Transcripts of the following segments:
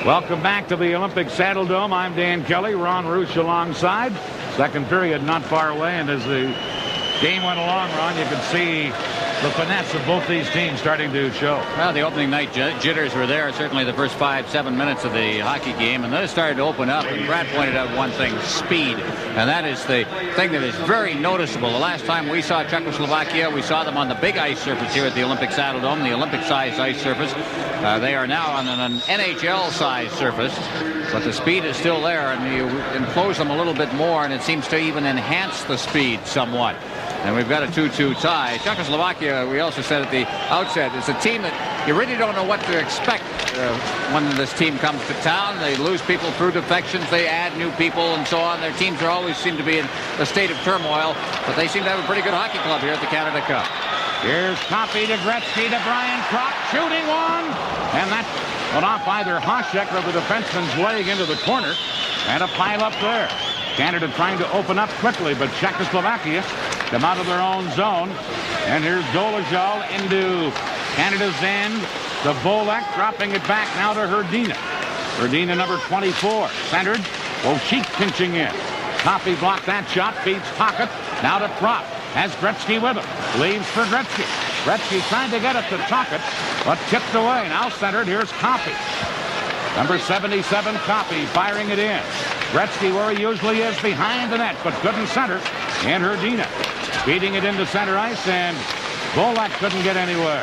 Welcome back to the Olympic Saddle Dome. I'm Dan Kelly. Ron Roosh alongside. Second period not far away, and as the game went along, Ron, you could see the finesse of both these teams starting to show. Well, the opening night jitters were there, certainly the first 5-7 minutes of the hockey game, and then it started to open up, and Brad pointed out one thing, speed, and that is the thing that is very noticeable. The last time we saw Czechoslovakia, we saw them on the big ice surface here at the Olympic Saddle Dome, the Olympic-sized ice surface. They are now on an NHL-sized surface, but the speed is still there, and you enclose them a little bit more, and it seems to even enhance the speed somewhat. And we've got a 2-2 tie. Czechoslovakia, we also said at the outset, is a team that you really don't know what to expect when this team comes to town. They lose people through defections. They add new people and so on. Their teams are always seem to be in a state of turmoil, but they seem to have a pretty good hockey club here at the Canada Cup. Here's Coffey to Gretzky to Brian Kropp, shooting one. And that went off either Hasek or the defenseman's leg into the corner. And a pile up there. Canada trying to open up quickly, but Czechoslovakia come out of their own zone. And here's Dolezal into Canada's end. The Volek dropping it back now to Hrdina. Hrdina, number 24, centered. Wojcik pinching in. Coffey blocked that shot, feeds Tocchet. Now to Kropp. Has Gretzky with him. Leaves for Gretzky. Gretzky trying to get it to Tocchet, but tipped away. Now centered. Here's Coffey. Number 77, Coffey, firing it in. Gretzky where he usually is, behind the net, but couldn't center. And Hrdina feeding it into center ice, and Volek couldn't get anywhere.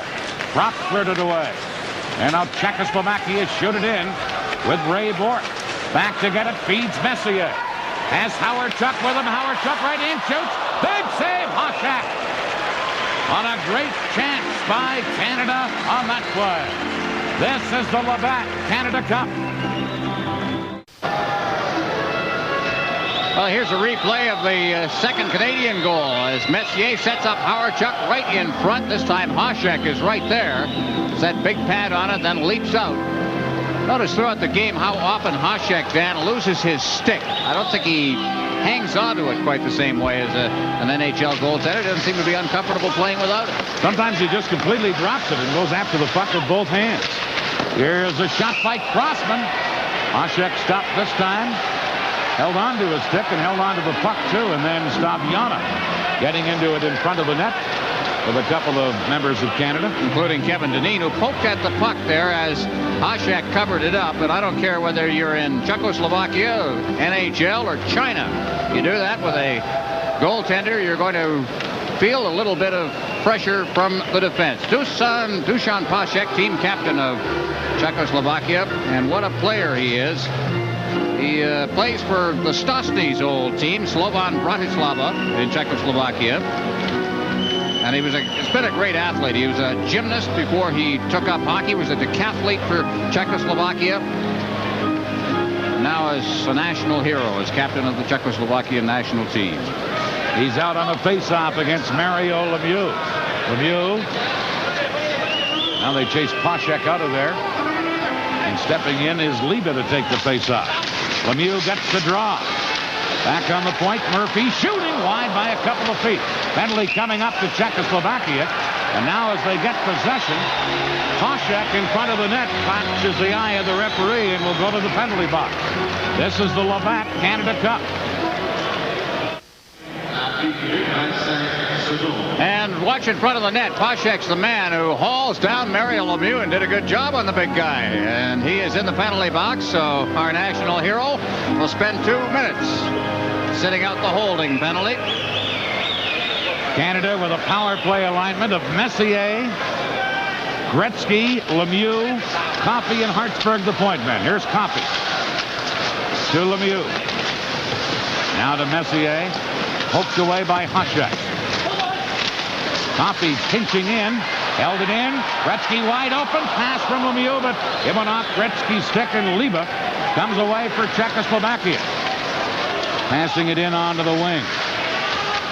Kropp cleared it away. And now Czechoslovakia shoot it in with Ray Bourque. Back to get it, feeds Messier. Has Howard Chuck with him. Howard Chuck right in, shoots. Big save, Hasek. On a great chance by Canada on that play. This is the Labatt Canada Cup. Well, here's a replay of the second Canadian goal as Messier sets up Howard Chuck right in front. This time Hasek is right there. It's that big pad on it, then leaps out. Notice throughout the game how often Hasek, Dan, loses his stick. I don't think he hangs on to it quite the same way as an NHL goaltender. Doesn't seem to be uncomfortable playing without it. Sometimes he just completely drops it and goes after the puck with both hands. Here's a shot by Crossman. Hasek stopped this time. Held on to his stick and held on to the puck, too, and then Staviana getting into it in front of the net with a couple of members of Canada, including Kevin Dineen, who poked at the puck there as Hasek covered it up. But I don't care whether you're in Czechoslovakia, NHL, or China. You do that with a goaltender, you're going to feel a little bit of pressure from the defense. Dusan Pasek, team captain of Czechoslovakia, and what a player he is. He plays for the Stosny's old team, Slovan Bratislava in Czechoslovakia. And he's been a great athlete. He was a gymnast before he took up hockey. He was a decathlete for Czechoslovakia. Now is a national hero as captain of the Czechoslovakian national team. He's out on a face-off against Mario Lemieux. Lemieux. Now they chase Pasek out of there. And stepping in is Liba to take the face-off. Lemieux gets the draw. Back on the point, Murphy shooting wide by a couple of feet. Penalty coming up to Czechoslovakia. And now as they get possession, Hasek in front of the net catches the eye of the referee and will go to the penalty box. This is the Labatt Canada Cup. And watch in front of the net. Pasek's the man who hauls down Mario Lemieux and did a good job on the big guy. And he is in the penalty box, so our national hero will spend 2 minutes sitting out the holding penalty. Canada with a power play alignment of Messier, Gretzky, Lemieux, Coffey, and Hartsburg, the point men. Here's Coffey to Lemieux. Now to Messier. Poked away by Hasek. Coffey pinching in. Held it in. Gretzky wide open. Pass from Lemieux, but it went off Gretzky's stick, and Liba comes away for Czechoslovakia. Passing it in onto the wing.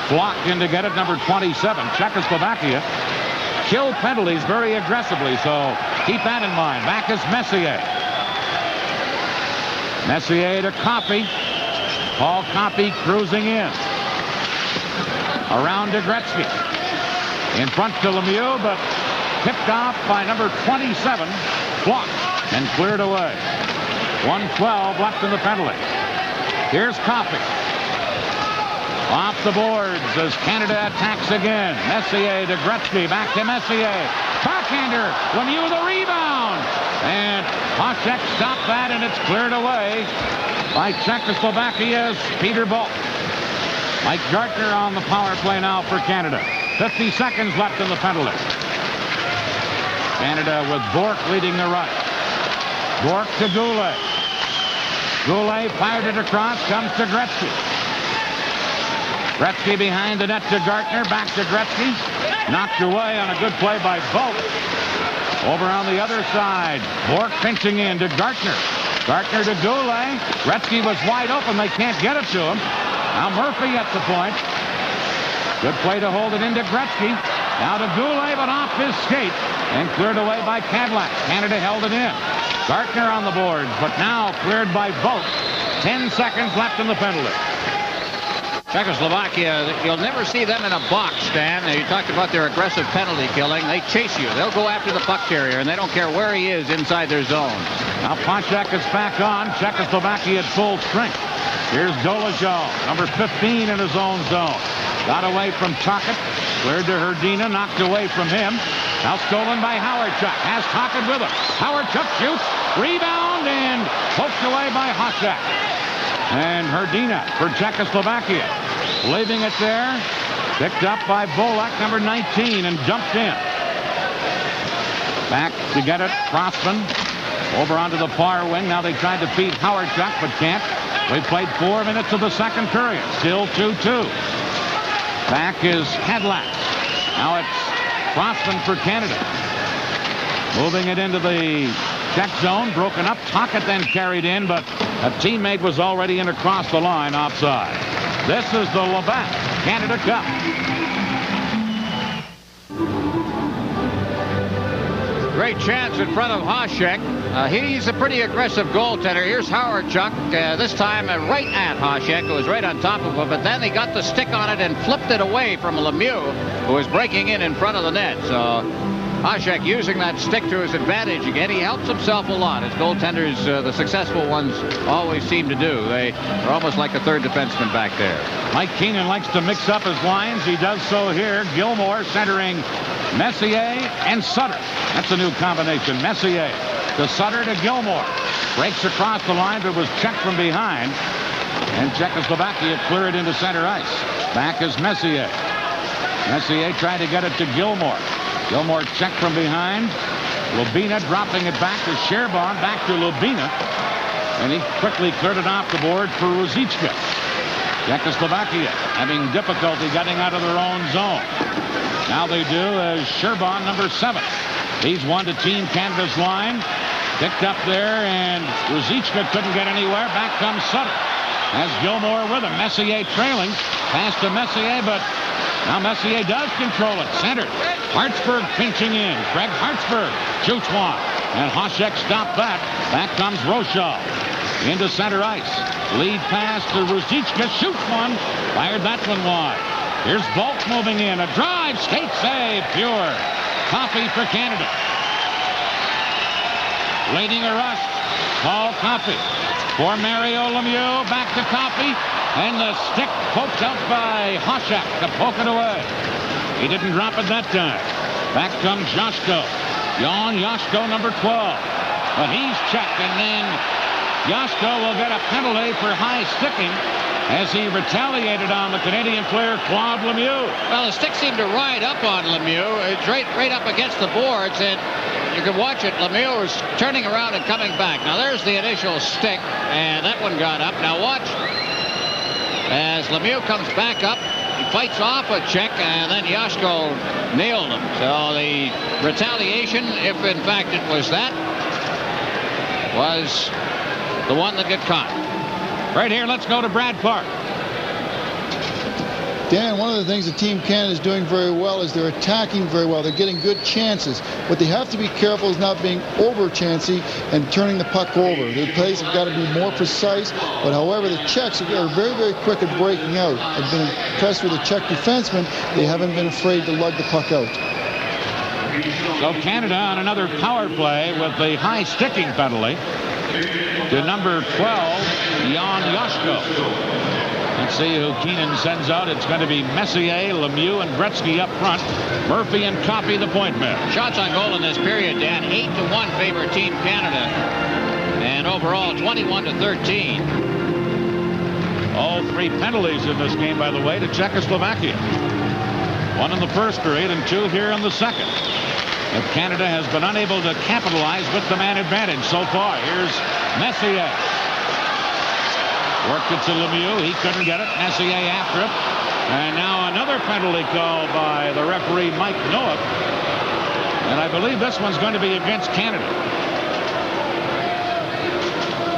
Blocked in to get it, number 27. Czechoslovakia kill penalties very aggressively, so keep that in mind. Back is Messier. Messier to Coffey. Paul Coffey cruising in. Around to Gretzky. In front to Lemieux, but tipped off by number 27. Blocked and cleared away. 1:12 left in the penalty. Here's Coffey. Off the boards as Canada attacks again. Messier to Gretzky. Back to Messier. Backhander. Lemieux the rebound. And Hasek stopped that, and it's cleared away by Czechoslovakia's Peter Bolt. Mike Gartner on the power play now for Canada. 50 seconds left in the penalty. Canada with Bourque leading the right. Bourque to Goulet. Goulet fired it across. Comes to Gretzky. Gretzky behind the net to Gartner. Back to Gretzky. Knocked away on a good play by Bolt. Over on the other side. Bourque pinching in to Gartner. Gartner to Goulet. Gretzky was wide open. They can't get it to him. Now Murphy at the point. Good play to hold it into Gretzky. Now to Goulet, but off his skate. And cleared away by Cadillac. Canada held it in. Gartner on the boards, but now cleared by Bolt. 10 seconds left in the penalty. Czechoslovakia, you'll never see them in a box, Stan. You talked about their aggressive penalty killing. They chase you. They'll go after the puck carrier, and they don't care where he is inside their zone. Now Ponchak is back on. Czechoslovakia at full strength. Here's Dolezal, number 15 in his own zone. Got away from Tocchet. Cleared to Hrdina, knocked away from him. Now stolen by Howardchuk. Has Tocchet with him. Howardchuk shoots. Rebound and poked away by Hasek. And Hrdina for Czechoslovakia. Leaving it there. Picked up by Bolek, number 19, and dumped in. Back to get it. Crossman over onto the far wing. Now they tried to feed Howardchuk, but can't. We've played 4 minutes of the second period. Still 2-2. Back is Cadillac. Now it's Crossman for Canada. Moving it into the Czech zone. Broken up. Tocchet then carried in, but a teammate was already in across the line offside. This is the Labatt Canada Cup. Great chance in front of Hasek. He's a pretty aggressive goaltender. Here's Howardchuk, this time right at Hasek, who was right on top of him, but then he got the stick on it and flipped it away from Lemieux, who was breaking in front of the net. So Hasek using that stick to his advantage again. He helps himself a lot, as goaltenders, the successful ones, always seem to do. They are almost like a third defenseman back there. Mike Keenan likes to mix up his lines. He does so here. Gilmore centering Messier and Sutter. That's a new combination. Messier to Sutter to Gilmore. Breaks across the line, but was checked from behind. And Czechoslovakia clear it into center ice. Back is Messier. Messier tried to get it to Gilmore. Gilmore checked from behind. Lubina dropping it back to Sherborne. Back to Lubina. And he quickly cleared it off the board for Ruzicka. Czechoslovakia having difficulty getting out of their own zone. Now they do as Sherborne, number 7. He's one to Team Canada's line. Picked up there, and Ruzicka couldn't get anywhere. Back comes Sutter. Has Gilmore with him. Messier trailing. Pass to Messier, but now Messier does control it. Center. Hartsburg pinching in. Greg Hartsburg shoots one. And Hasek stopped that. Back comes Rochal. Into center ice. Lead pass to Ruzicka. Shoots one. Fired that one wide. Here's Bolt moving in. A drive. Skate save. Pure. Coffey for Canada. Leading a rush. Paul Coffey. For Mario Lemieux. Back to Coffey. And the stick poked out by Hasek to poke it away. He didn't drop it that time. Back comes Joshko. Jan Joshko, number 12. But he's checked, and then Joshko will get a penalty for high sticking as he retaliated on the Canadian player Claude Lemieux. Well, the stick seemed to ride up on Lemieux. It's right up against the boards, and you can watch it. Lemieux was turning around and coming back. Now there's the initial stick, and that one got up. Now watch as Lemieux comes back up. He fights off a check, and then Joshko nailed him. So the retaliation, if in fact it was that, was the one that got caught. Right here, let's go to Brad Park. Dan, one of the things that Team Canada is doing very well is they're attacking very well. They're getting good chances. What they have to be careful is not being over-chancy and turning the puck over. The plays have got to be more precise, but however, the Czechs are very, very quick at breaking out. I've been impressed with the Czech defensemen. They haven't been afraid to lug the puck out. So Canada on another power play with the high sticking penalty. to number 12, Jan Yashko. Let's see who Keenan sends out. It's going to be Messier, Lemieux, and Gretzky up front. Murphy and Coffey the point men. Shots on goal in this period, Dan. 8-1 favor Team Canada. And overall, 21-13. All 3 penalties in this game, by the way, to Czechoslovakia. 1 in the first period and 2 here in the second. But Canada has been unable to capitalize with the man advantage so far. Here's Messier. Worked it to Lemieux. He couldn't get it. Messier after it. And now another penalty called by the referee, Mike Noah. And I believe this one's going to be against Canada.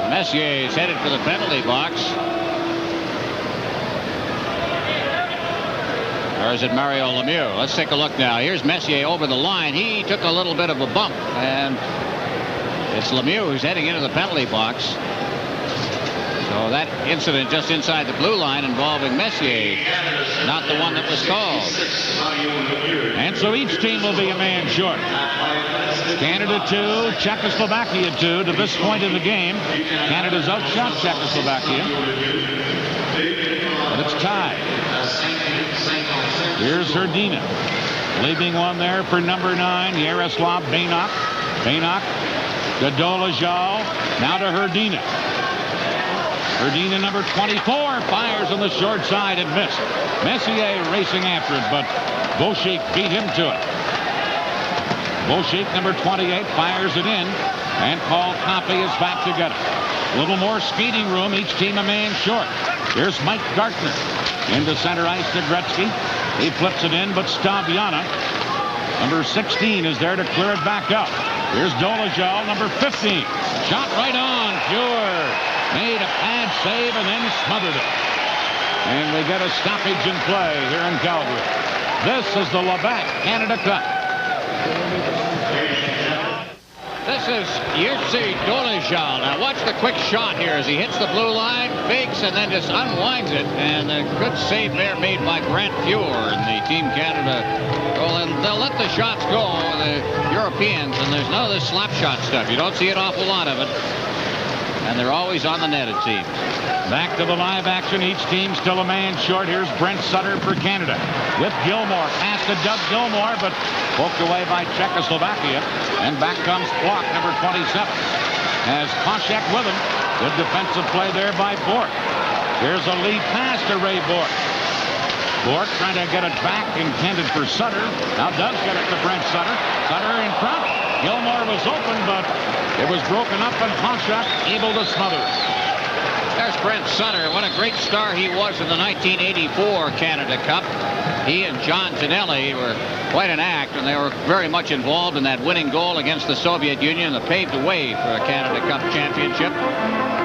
Messier is headed for the penalty box. Or is it Mario Lemieux? Let's take a look now. Here's Messier over the line. He took a little bit of a bump. And it's Lemieux who's heading into the penalty box. So that incident just inside the blue line involving Messier, not the one that was called. And so each team will be a man short. Canada 2, Czechoslovakia 2 to this point in the game. Canada's outshot Czechoslovakia. But it's tied. Here's Hrdina. Leaving one there for number 9, Yaroslav Banach. Banach to Dolezal. Now to Hrdina. Hrdina, number 24, fires on the short side and missed. Messier racing after it, but Bolshik beat him to it. Bolshik, number 28, fires it in, and Paul Coffey is back to get it. A little more speeding room, each team a man short. Here's Mike Gartner into center ice to Gretzky. He flips it in, but Staviana, number 16, is there to clear it back up. Here's Dolezal, number 15. Shot right on, pure. Made a pad save and then smothered it. And we get a stoppage in play here in Calgary. This is the Labatt Canada Cup. This is Jerzy Dolezal. Now watch the quick shot here as he hits the blue line, fakes, and then just unwinds it. And a good save there made by Grant Fuhr and the Team Canada. Well, they'll let the shots go, the Europeans, and there's none of this slap shot stuff. You don't see an awful lot of it. And they're always on the net, it seems. Back to the live action. Each team still a man short. Here's Brent Sutter for Canada. With Gilmore. Pass to Doug Gilmore, but poked away by Czechoslovakia. And back comes Block, number 27. Has Koshek with him. Good defensive play there by Bork. Here's a lead pass to Ray Bork. Bork trying to get it back, intended for Sutter. Now does get it to Brent Sutter. Sutter in front. Gilmore was open, but it was broken up, and Koshek able to smother it. There's Brent Sutter. What a great star he was in the 1984 Canada Cup. He and John Tonelli were quite an act, and they were very much involved in that winning goal against the Soviet Union that paved the way for a Canada Cup championship.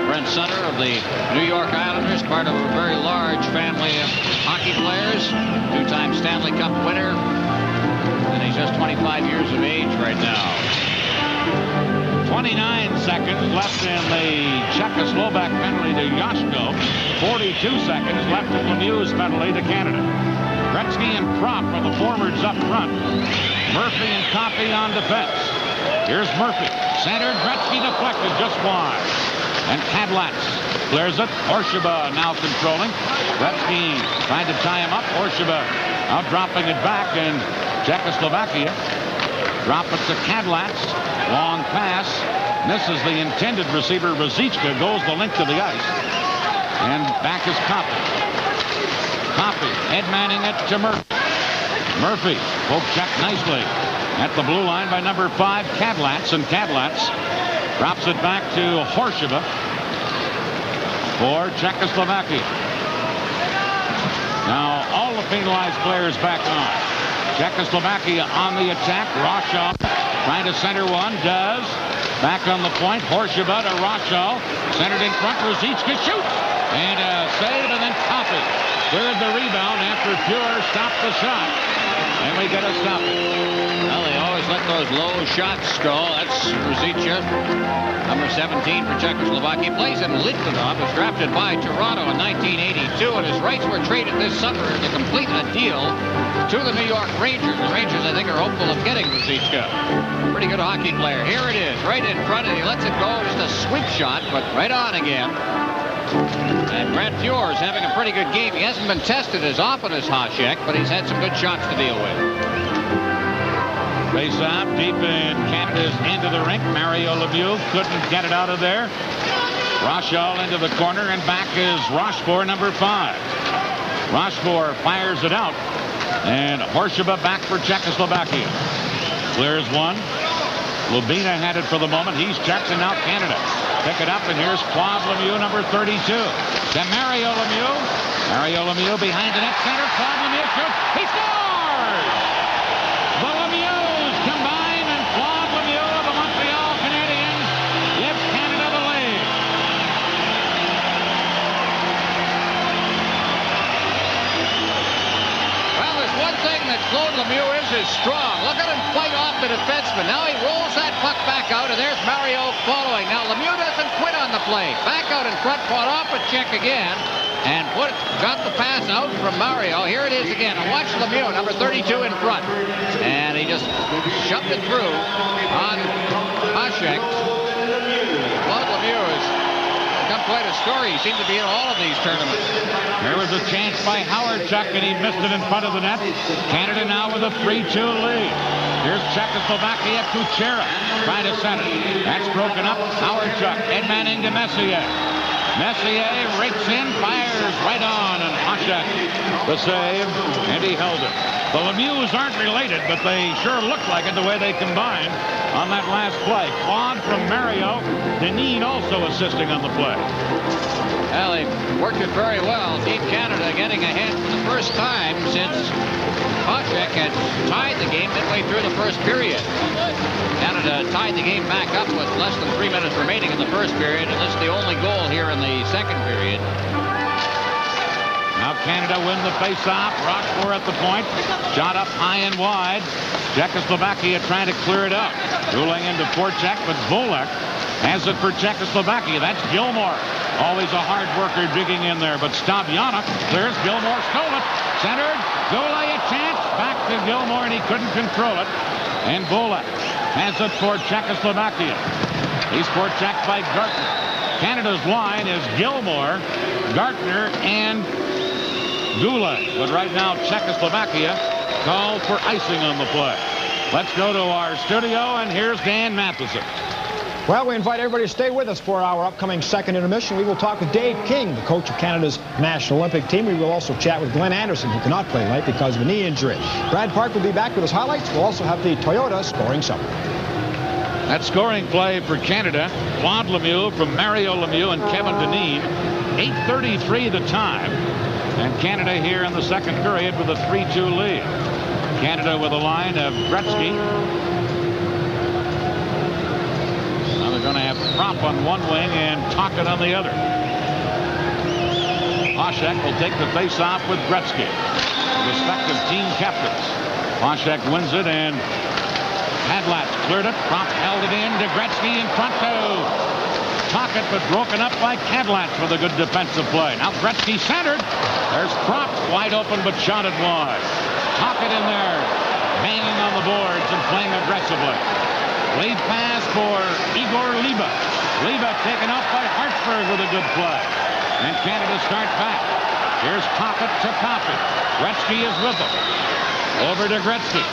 Brent Sutter of the New York Islanders, part of a very large family of hockey players, 2-time Stanley Cup winner, and he's just 25 years of age right now. 29 seconds left in the Czechoslovak penalty to Yashko. 42 seconds left in Lemieux's penalty to Canada. Gretzky and Propp are the forwards up front. Murphy and Coffey on defense. Here's Murphy. Centered. Gretzky deflected just wide. And Kadlatz clears it. Orshaba now controlling. Gretzky trying to tie him up. Orshaba out dropping it back. And Czechoslovakia drop it to Kadlatz. Long pass. Misses the intended receiver. Ruzicka goes the length of the ice. And back is Coffey. Coffey headmanning it to Murphy. Murphy poke check nicely at the blue line by number 5 Kadlatz, and Kadlatz drops it back to Horshaba for Czechoslovakia. Now all the penalized players back on. Czechoslovakia on the attack. Roshaw trying to center one, does. Back on the point, Horshaba to Roshaw. Centered in front, Ruzicka shoots. And a save, and then Coffey cleared the rebound after Fuhr stopped the shot. And we get a stop. Well, they always always let those low shots go. That's Ruzicka, number 17 for Czechoslovakia. Plays in Litvinov, was drafted by Toronto in 1982, and his rights were traded this summer to complete a deal to the New York Rangers. The Rangers, I think, are hopeful of getting Ruzicka. Pretty good hockey player. Here it is, right in front, and he lets it go. Just a sweep shot, but right on again. And Grant Fuhr's having a pretty good game. He hasn't been tested as often as Hasek, but he's had some good shots to deal with. Face off deep in Canada's end of the rink. Mario Lemieux couldn't get it out of there. Rochal into the corner, and back is Rochefort, number 5. Rochefort fires it out, and Horshaba back for Czechoslovakia. Clears one. Lubina had it for the moment. He's checked, and now Canada pick it up, and here's Claude Lemieux, number 32. To Mario Lemieux. Mario Lemieux behind the net center. Claude Lemieux shoots. He scores! The Lemieux combine, and Claude Lemieux of the Montreal Canadiens gives Canada the lead. Well, there's one thing that Claude Lemieux is strong. Look at him fight off the defenseman. Now he rolls that puck back out, and there's Mario following. Now Lemieux doesn't quit on the play. Back out in front, fought off a check again, and got the pass out from Mario. Here it is again. And watch Lemieux, number 32 in front. And he just shoved it through on Hasek. Claude Lemieux has become quite a story. He seems to be in all of these tournaments. There was a chance by Howard Chuck, and he missed it in front of the net. Canada now with a 3-2 lead. Here's Czechoslovakia. Kuchera trying to center. That's broken up. Howard Chuck. Ed Manning to Messier. Messier rakes in, fires right on, and Hasek the save, and he held it. The Lemieux aren't related, but they sure look like it the way they combined on that last play. Claude from Mario. Deneen also assisting on the play. Well, they worked it very well. Team Canada getting ahead for the first time since Hasek had tied the game midway through the first period. Canada tied the game back up with less than 3 minutes remaining in the first period, and this is the only goal here in the second period. Now Canada win the face-off. Rochefort at the point. Shot up high and wide. Czechoslovakia trying to clear it up. Ruling into forecheck, but Volek has it for Czechoslovakia. That's Gilmore. Always a hard worker digging in there, but Stabyanov clears. Gilmore stole it. Centered. Goulet a chance. Back to Gilmore, and he couldn't control it. And Volek has it for Czechoslovakia. He's forechecked by Gartner. Canada's line is Gilmore, Gartner, and Goulet. But right now, Czechoslovakia called for icing on the play. Let's go to our studio, and here's Dan Matheson. Well, we invite everybody to stay with us for our upcoming second intermission. We will talk with Dave King, the coach of Canada's National Olympic team. We will also chat with Glenn Anderson, who cannot play tonight because of a knee injury. Brad Park will be back with his highlights. We'll also have the Toyota scoring summary. That scoring play for Canada, Claude Lemieux from Mario Lemieux and Kevin Deneen. 8:33 the time. And Canada here in the second period with a 3-2 lead. Canada with a line of Gretzky. Now they're going to have Prop on one wing and Tocchet on the other. Hasek will take the face-off with Gretzky, the respective team captains. Hasek wins it, and Hadlat cleared it. Prop held it in to Gretzky in front to Tocchet, but broken up by Hadlat with a good defensive play. Now Gretzky centered. There's Prop wide open, but shot it wide. Tocchet in there, banging on the boards and playing aggressively. Lead pass for Igor Liba. Liba taken up by Hartford with a good play. And Canada start back. Here's Tocchet to Coffey. Gretzky is with him. Over to Gretzky.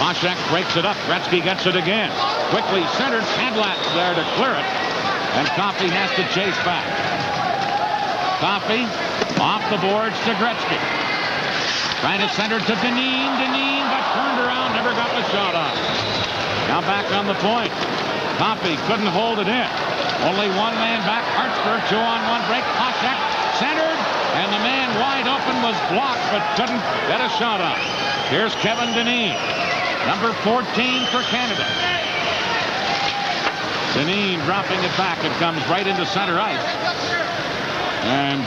Hasek breaks it up. Gretzky gets it again. Quickly centered. Hadlat there to clear it. And Coffey has to chase back. Coffey off the boards to Gretzky. Trying to center to Deneen. Deneen got turned around. Never got the shot off. Now back on the point. Coffey couldn't hold it in. Only one man back. Hartford 2-on-1 break. Hasek centered. And the man wide open was blocked, but couldn't get a shot off. Here's Kevin Deneen. Number 14 for Canada. Deneen dropping it back. It comes right into center ice. And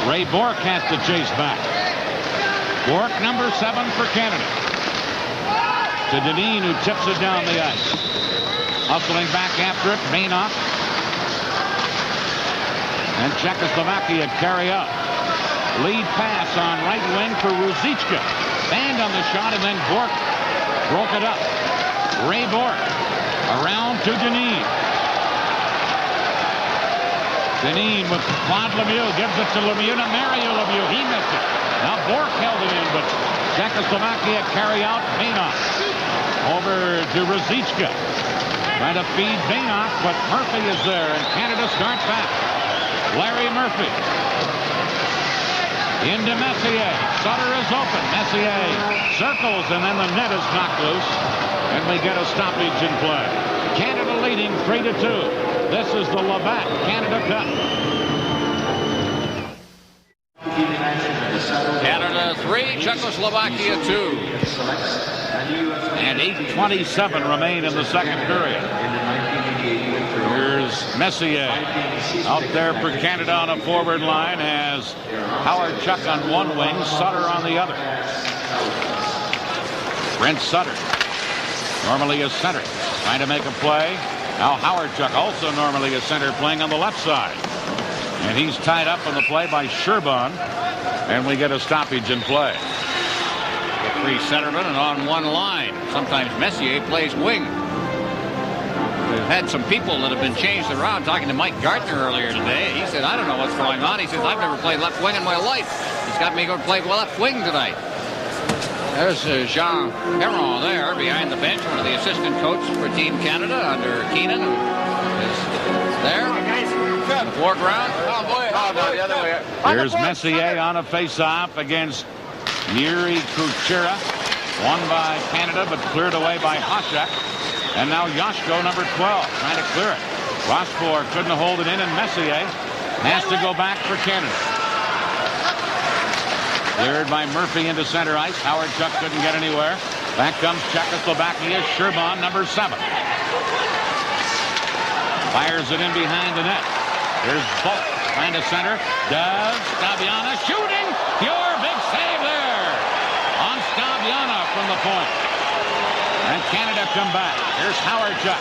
Ray Bourque has to chase back. Bourque, number 7 for Canada. to Deneen, who tips it down the ice. Hustling back after it, Mainoff. And Czechoslovakia carry out. Lead pass on right wing for Ruzicka. Banned on the shot, and then Bork broke it up. Ray Bork around to Deneen. Deneen with Claude Lemieux, gives it to Lemieux, to Mario Lemieux. He missed it. Now Bork held it in, but Czechoslovakia carry out. Mainoff over to Ruzicka. Trying to feed Mainoff, but Murphy is there, and Canada starts back. Larry Murphy into Messier. Sutter is open. Messier circles, and then the net is knocked loose, and we get a stoppage in play. Canada leading 3-2. This is the Labatt Canada Cup. Canada 3, Czechoslovakia 2. And 8:27 remain in the second period. Here's Messier out there for Canada on a forward line, has Howard Chuck on one wing, Sutter on the other. Brent Sutter, normally a center, trying to make a play. Now Howard Chuck, also normally a center, playing on the left side. And he's tied up on the play by Sherban, and we get a stoppage in play. The three centermen and on one line. Sometimes Messier plays wing. We've had some people that have been changed around. Talking to Mike Gartner earlier today, he said, I don't know what's going on. He says, I've never played left wing in my life. He's got me going to play left wing tonight. There's Jean Perron there behind the bench, one of the assistant coaches for Team Canada under Keenan, who is there in the foreground. The other way. Here's Messier on a face-off against Yuri Kuchera. Won by Canada, but cleared away by Hasek. And now Yashko, number 12, trying to clear it. Rossford couldn't hold it in, and Messier has to go back for Canada. Cleared by Murphy into center ice. Howard Chuck couldn't get anywhere. Back comes Czechoslovakia. Sherban, number 7. Fires it in behind the net. Here's Bulk trying to center. Does Stabiana shooting. Pure big save there on Stabiana from the point. And Canada come back. Here's Howard Chuck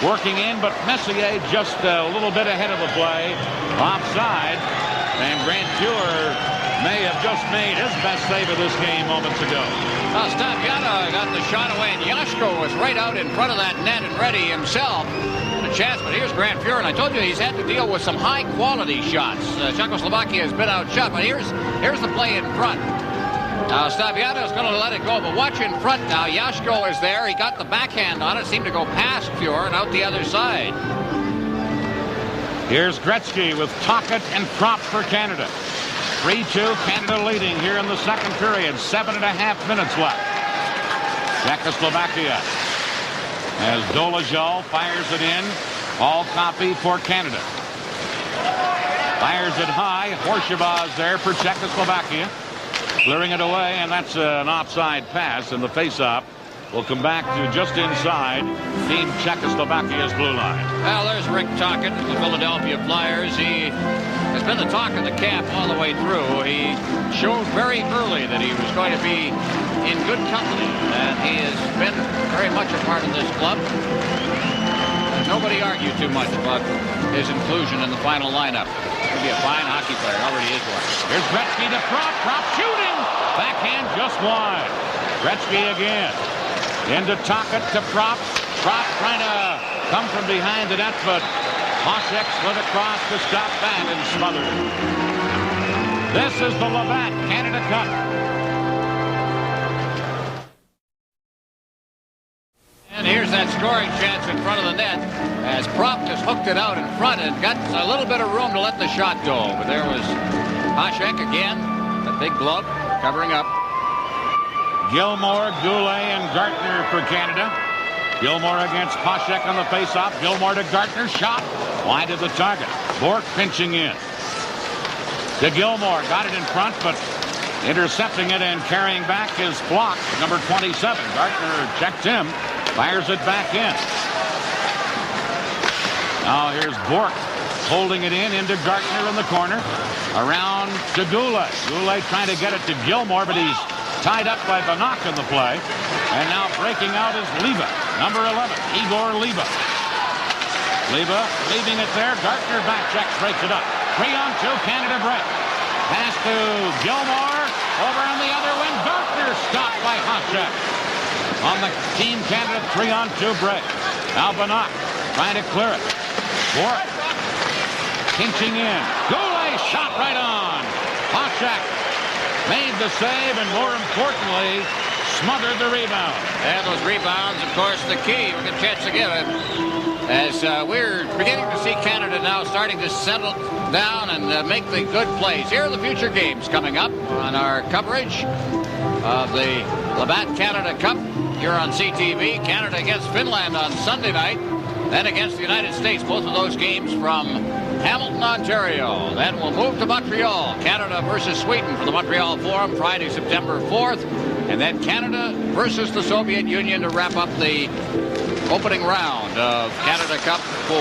working in, but Messier just a little bit ahead of the play. Offside. And Grant Fuhr may have just made his best save of this game moments ago. Stabiana got the shot away, and Yashko was right out in front of that net and ready himself. A chance, but here's Grant Fuhr, and I told you he's had to deal with some high-quality shots. Czechoslovakia has been outshot, but here's the play in front. Now Stabiana is going to let it go, but watch in front now. Yashko is there. He got the backhand on it, seemed to go past Fuhr and out the other side. Here's Gretzky with Tocchet and Propp for Canada. 3-2, Canada leading here in the second period. 7.5 minutes left. Czechoslovakia, as Dolezal fires it in. All copy for Canada. Fires it high. Horshavaz there for Czechoslovakia. Clearing it away, and that's an offside pass, and the face-off will come back to just inside Team Czechoslovakia's blue line. Well, there's Rick Tocchet of the Philadelphia Flyers. He has been the talk of the camp all the way through. He showed very early that he was going to be in good company, and he has been very much a part of this club. Nobody argued too much about his inclusion in the final lineup. He'll be a fine hockey player. Already is one. Here's Gretzky to Propp. Propp shooting. Backhand just wide. Gretzky again. Into Tocchet to Propp. Propp trying to come from behind the net, but Hasek slid across to stop that and smothered it. This is the Labatt Canada Cup. And here's that scoring chance in front of the net as Propp just hooked it out in front and got a little bit of room to let the shot go. But there was Hasek again, a big glove covering up. Gilmore, Goulet, and Gartner for Canada. Gilmore against Hasek on the faceoff. Gilmore to Gartner. Shot wide of the target. Bork pinching in. To Gilmore. Got it in front, but intercepting it and carrying back is blocked. Number 27. Gartner checked him. Fires it back in. Now here's Bork holding it in into Gartner in the corner. Around to Goulet. Goulet trying to get it to Gilmore, but he's tied up by Banach in the play. And now breaking out is Leva, number 11, Igor Leva. Leva leaving it there. Gartner back checks, breaks it up. 3-on-2, Canada break. Pass to Gilmore. Over on the other wing. Gartner stopped by Hasek. On the Team Canada 3-on-2 break. Now Banach trying to clear it. Warwick pinching in. Goulet shot right on. Hasek made the save and, more importantly, smothered the rebound. And those rebounds, of course, the key. We'll get a chance to give it. As we're beginning to see Canada now starting to settle down and make the good plays. Here are the future games coming up on our coverage of the Labatt Canada Cup here on CTV. Canada against Finland on Sunday night, then against the United States. Both of those games from Hamilton, Ontario. Then we'll move to Montreal. Canada versus Sweden for the Montreal Forum, Friday, September 4th. And then Canada versus the Soviet Union to wrap up the opening round of Canada Cup 4.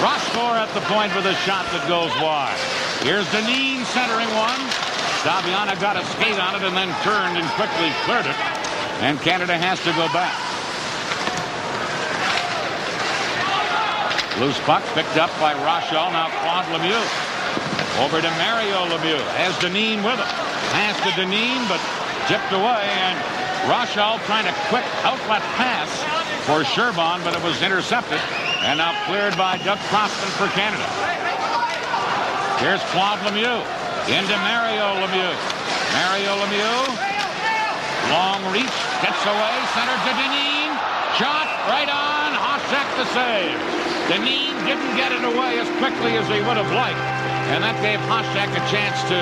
Rochefort at the point with a shot that goes wide. Here's Dineen centering one. Daviana got a skate on it and then turned and quickly cleared it. And Canada has to go back. Loose puck picked up by Rochelle. Now Claude Lemieux. Over to Mario Lemieux. Has Dineen with him. Pass to Dineen, but tipped away. And Rochelle trying a quick outlet pass for Sherban, but it was intercepted. And now cleared by Doug Crossman for Canada. Here's Claude Lemieux. Into Mario Lemieux. Mario Lemieux. Long reach. Gets away. Center to Dineen. Shot right on. Hasek the save. Dineen didn't get it away as quickly as he would have liked. And that gave Hasek a chance to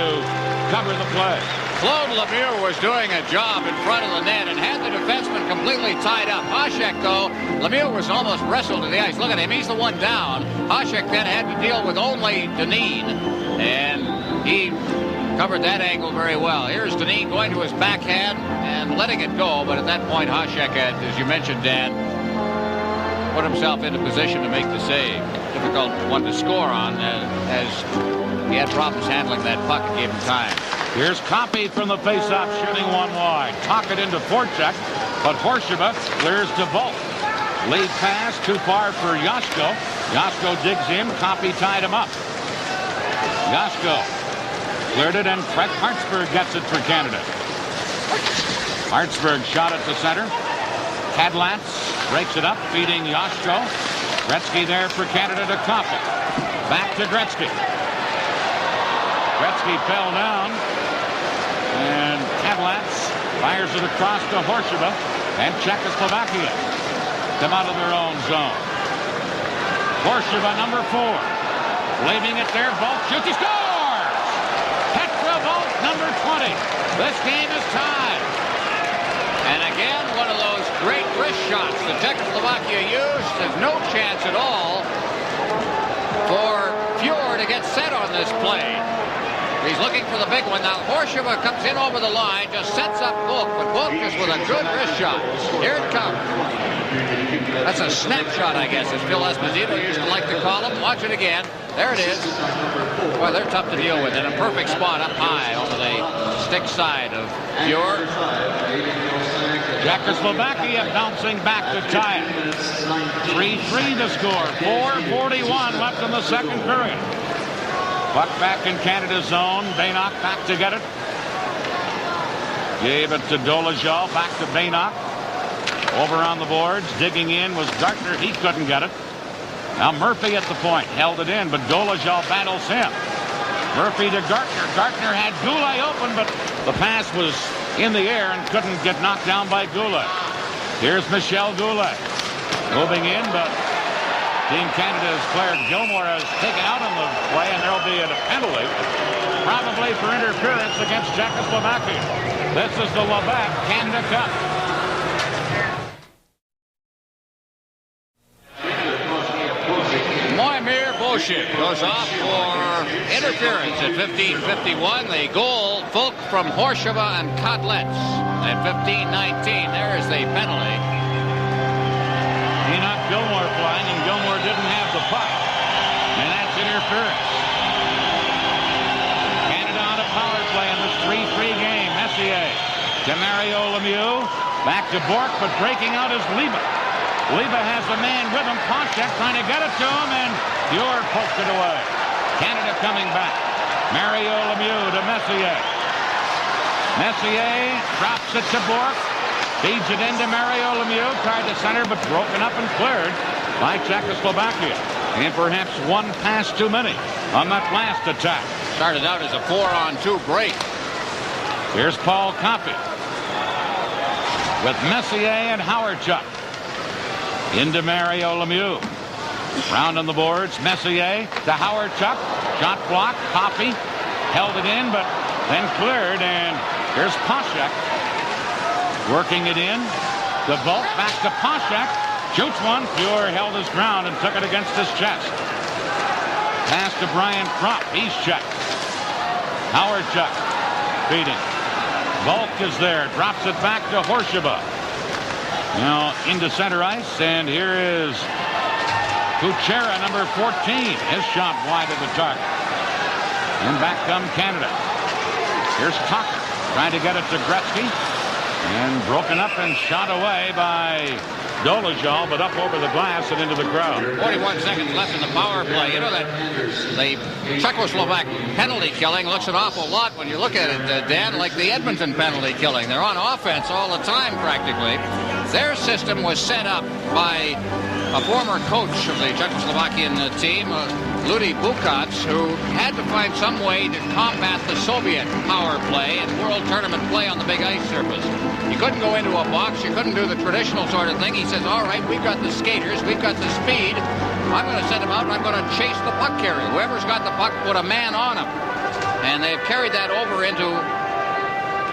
cover the play. Claude Lemieux was doing a job in front of the net and had the defenseman completely tied up. Hasek, though, Lemieux was almost wrestled to the ice. Look at him. He's the one down. Hasek then had to deal with only Dineen, and he covered that angle very well. Here's Dineen going to his backhand and letting it go, but at that point, Hasek had, as you mentioned, Dan, put himself into position to make the save. Difficult one to score on, as he had problems handling that puck and gave him time. Here's Koppe from the faceoff, shooting one wide. Talk it into Voracek, but Horsheva clears to Volt. Lead pass too far for Josko. Josko digs in. Koppe tied him up. Josko cleared it, and Craig Hartsburg gets it for Canada. Hartsburg shot at the center. Kadlats breaks it up, feeding Josko. Gretzky there for Canada to Koppe. Back to Gretzky. Gretzky fell down, and Kadlats fires it across to Horsheva, and Czechoslovakia come out of their own zone. Horsheva, number 4, leaving it there. Volt shoots, he scores! Petra Volt, number 20. This game is tied. And again, one of those great wrist shots that Czechoslovakia used. There's no chance at all for Fuhr to get set on this play. He's looking for the big one. Now Horsheva comes in over the line, just sets up Volk, but Volk just with a good wrist shot. Here it comes. That's a snapshot, I guess, as Phil Esposito used to like to call them. Watch it again. There it is. Boy, they're tough to deal with. In a perfect spot up high over the stick side of Fuhr. Czechoslovakia bouncing back to tie it. 3-3 to score. 4:41 left in the second period. Puck back in Canada's zone. Baynock back to get it. Gave it to Dolezal. Back to Baynock. Over on the boards. Digging in was Gartner. He couldn't get it. Now Murphy at the point. Held it in, but Dolezal battles him. Murphy to Gartner. Gartner had Goulet open, but the pass was in the air and couldn't get knocked down by Goulet. Here's Michel Goulet. Moving in, but Team Canada's player Gilmore is taken out on the play, and there will be a penalty, probably for interference against Czechoslovakia. This is the Labatt Canada Cup. Moimir Boschit goes off for interference at 15:51. The goal, Volk from Horsheva and Kadlets at 15:19. There is the penalty. He knocked Gilmore flying, and Gilmore didn't have the puck. And that's interference. Canada on a power play in this 3-3 game. Messier to Mario Lemieux. Back to Bork, but breaking out is Liba. Liba has a man with him. Poshek trying to get it to him, and Fuhr poked it away. Canada coming back. Mario Lemieux to Messier. Messier drops it to Bork. Feeds it into Mario Lemieux. Tried to center, but broken up and cleared by Czechoslovakia. And perhaps one pass too many on that last attack. Started out as a 4-on-2 break. Here's Paul Coffey with Messier and Howardchuk. Into Mario Lemieux. Round on the boards. Messier to Howardchuk. Shot blocked. Coffey held it in, but then cleared. And here's Poshek working it in. The Volk back to Poshek. Shoots one. Fuhr held his ground and took it against his chest. Pass to Brian Kropp. He's checked. Howardchuk feeding. Volk is there. Drops it back to Horshaba. Now into center ice, and here is Kuchera, number 14. His shot wide of the target. And back come Canada. Here's Tucker trying to get it to Gretzky. And broken up and shot away by Dolezal, but up over the glass and into the crowd. 41 seconds left in the power play. You know that the Czechoslovak penalty killing looks an awful lot when you look at it, Dan, like the Edmonton penalty killing. They're on offense all the time practically. Their system was set up by a former coach of the Czechoslovakian team, Ludi Bukac, who had to find some way to combat the Soviet power play and world tournament play on the big ice surface. You couldn't go into a box. You couldn't do the traditional sort of thing. He says, all right, we've got the skaters. We've got the speed. I'm going to send them out and I'm going to chase the puck carrier. Whoever's got the puck, put a man on him. And they've carried that over into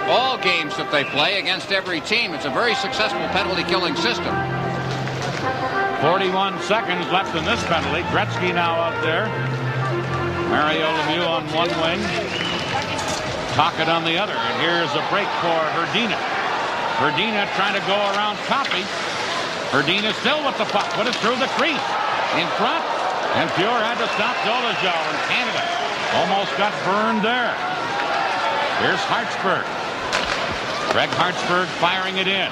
all games that they play against every team. It's a very successful penalty-killing system. 41 seconds left in this penalty. Gretzky now out there. Mario Lemieux on one wing. Tocchet on the other. And here's a break for Hrdina. Hrdina trying to go around Coffey. Hrdina still with the puck. Put it through the crease. In front. And Fuhr had to stop Dolezal. And Canada almost got burned there. Here's Hartsburg. Greg Hartsburg firing it in.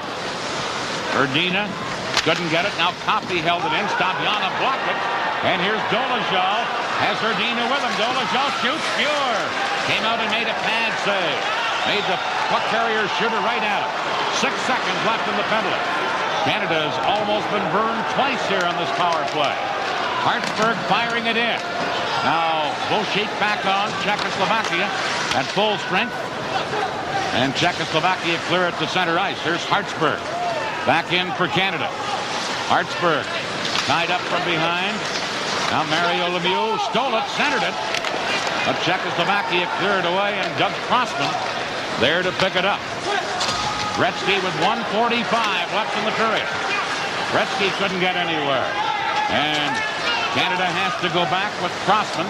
Hrdina couldn't get it. Now Coffey held it in. Stabiana blocked it. And here's Dolezal. Has Hrdina with him. Dolezal shoots. Fuhr came out and made a pad save. Made the puck carrier shooter right at him. 6 seconds left in the penalty. Canada's almost been burned twice here on this power play. Hartsburg firing it in. Now Bolshik back on. Czechoslovakia at full strength. And Czechoslovakia clear it to center ice. Here's Hartsburg. Back in for Canada. Hartsburg tied up from behind. Now Mario Lemieux stole it, centered it. But Czechoslovakia cleared away, and Doug Crossman there to pick it up. Gretzky with 1:45 left in the period. Gretzky couldn't get anywhere. And Canada has to go back with Crossman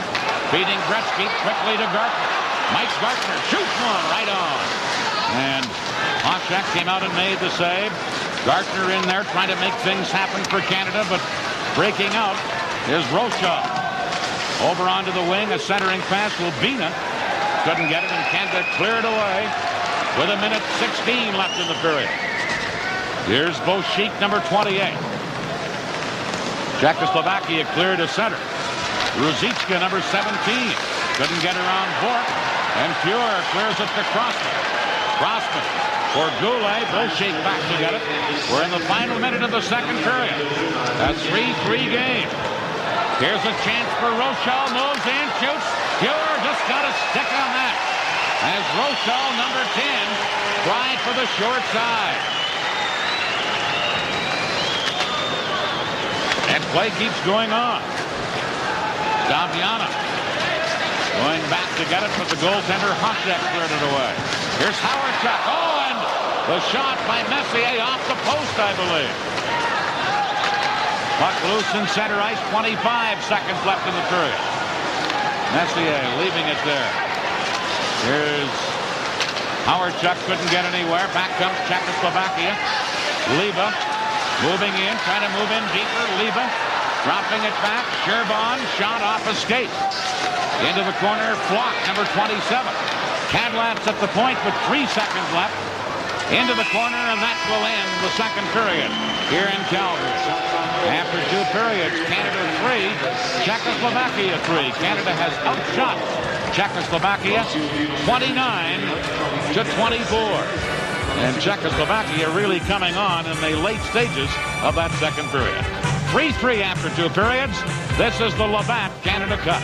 feeding Gretzky quickly to Gartner. Mike Gartner shoots one right on. And Poshek came out and made the save. Gartner in there trying to make things happen for Canada, but breaking out is Rochal. Over onto the wing, a centering pass. Lubina couldn't get it, and Canada cleared away with 1:16 left in the period. Here's Bolshik, number 28. Czechoslovakia cleared to center. Ruzicka, number 17. Couldn't get around Bork, and Fuhr clears it to Crossman. Crossman for Goulet. Bolshik back to get it. We're in the final minute of the second period. A 3-3 game. Here's a chance for Rochal. Moves in, shoots. Fuhr just got a stick on that. As Rochal, number 10, tried for the short side. And play keeps going on. Stabiana going back to get it, but the goaltender Hasek cleared it away. Here's Howardchuk. Oh, and the shot by Messier off the post, I believe. Puck loose in center ice. 25 seconds left in the period. Messier leaving it there. Here's Howardchuk. Couldn't get anywhere. Back comes Czechoslovakia. Liba moving in, trying to move in deeper. Liba dropping it back. Sherban shot off a skate. Into the corner, Flock, number 27. Cadlat's at the point with 3 seconds left. into the corner, and that will end the second period here in Calgary. After 2 periods, Canada 3, Czechoslovakia 3. Canada has outshot Czechoslovakia 29-24. And Czechoslovakia really coming on in the late stages of that second period. 3-3 after 2 periods. This is the Labatt Canada Cup.